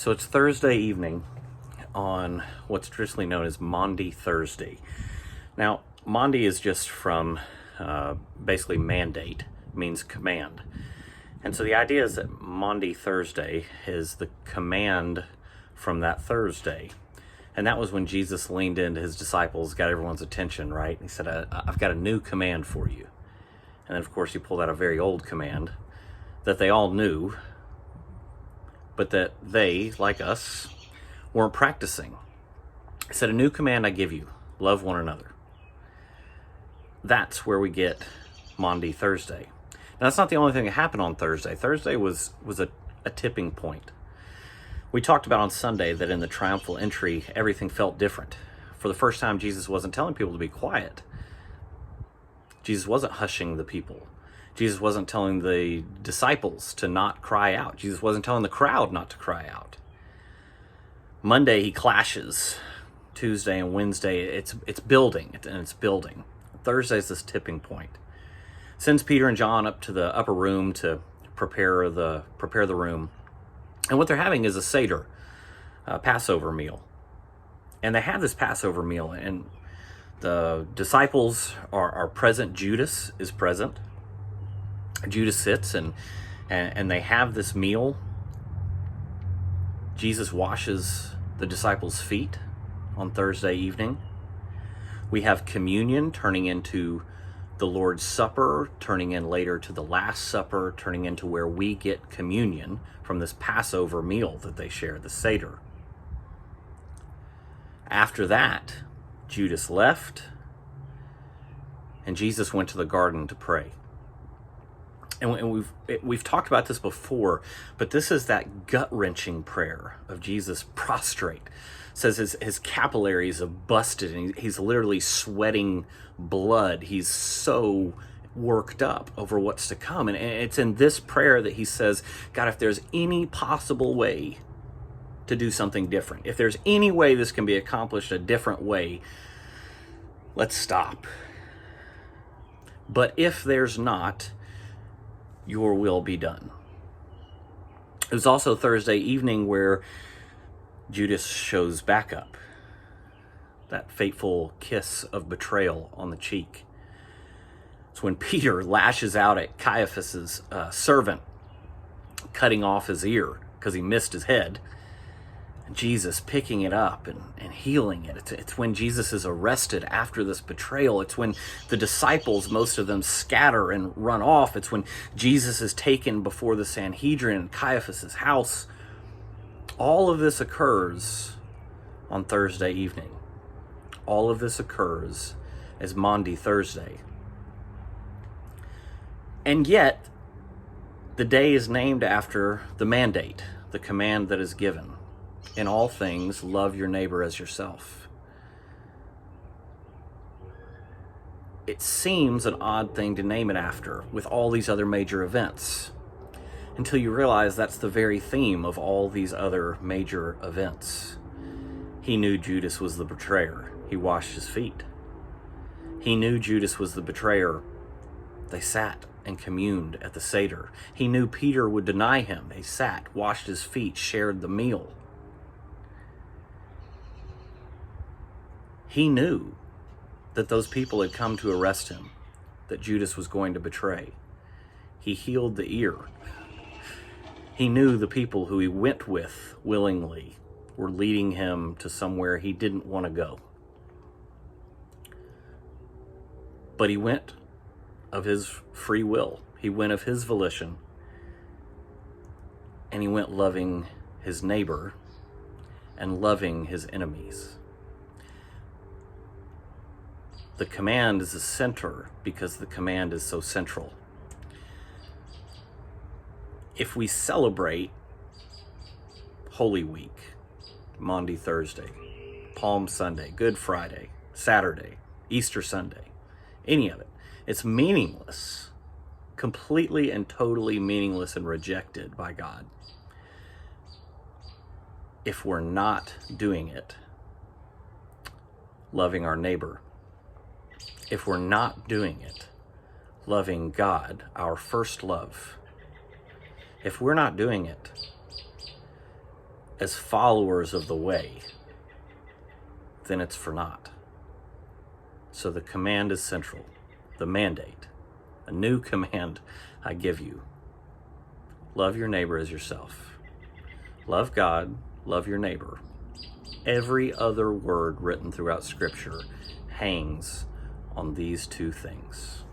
So it's Thursday evening on what's traditionally known as Maundy Thursday. Now, Maundy is just from basically mandate, means command. And so the idea is that Maundy Thursday is the command from that Thursday. And that was when Jesus leaned into his disciples, got everyone's attention, right? He said, I've got a new command for you. And then, of course, he pulled out a very old command that they all knew, but that they, like us, weren't practicing. He said, a new command I give you, love one another. That's where we get Maundy Thursday. Now, that's not the only thing that happened on Thursday. Thursday was a tipping point. We talked about on Sunday that in the triumphal entry, everything felt different. For the first time, Jesus wasn't telling people to be quiet. Jesus wasn't hushing the people. Jesus wasn't telling the disciples to not cry out. Jesus wasn't telling the crowd not to cry out. Monday, he clashes. Tuesday and Wednesday, it's building, and it's building. Thursday is this tipping point. Sends Peter and John up to the upper room to prepare the room. And what they're having is a Seder, a Passover meal. And they have this Passover meal, and the disciples are present. Judas is present. Judas sits and they have this meal. Jesus washes the disciples' feet on Thursday evening. We have communion turning into the Lord's Supper, turning in later to the Last Supper, turning into where we get communion from this Passover meal that they share, the Seder. After that, Judas left, and Jesus went to the garden to pray. And we've talked about this before, but this is that gut-wrenching prayer of Jesus prostrate. It says his capillaries have busted, and he's literally sweating blood. He's so worked up over what's to come. And it's in this prayer that he says, God, if there's any possible way to do something different, if there's any way this can be accomplished a different way, let's stop. But if there's not, your will be done. It was also Thursday evening where Judas shows back up. That fateful kiss of betrayal on the cheek. It's when Peter lashes out at Caiaphas's servant, cutting off his ear because he missed his head. Jesus picking it up and healing it. It's when Jesus is arrested after this betrayal. It's when the disciples, most of them, scatter and run off. It's when Jesus is taken before the Sanhedrin in Caiaphas' house. All of this occurs on Thursday evening. All of this occurs as Maundy Thursday. And yet, the day is named after the mandate, the command that is given. In all things, love your neighbor as yourself. It seems an odd thing to name it after, with all these other major events, until you realize that's the very theme of all these other major events. He knew Judas was the betrayer. He washed his feet. He knew Judas was the betrayer. They sat and communed at the Seder. He knew Peter would deny him. They sat, washed his feet, shared the meal. He knew that those people had come to arrest him, that Judas was going to betray. He healed the ear. He knew the people who he went with willingly were leading him to somewhere he didn't want to go. But he went of his free will. He went of his volition. And he went loving his neighbor and loving his enemies. The command is the center because the command is so central. If we celebrate Holy Week, Maundy Thursday, Palm Sunday, Good Friday, Saturday, Easter Sunday, any of it, it's meaningless, completely and totally meaningless and rejected by God if we're not doing it loving our neighbor. If we're not doing it, loving God, our first love. If we're not doing it, as followers of the way, then it's for naught. So the command is central, the mandate, a new command I give you. Love your neighbor as yourself. Love God, love your neighbor. Every other word written throughout Scripture hangs on these two things.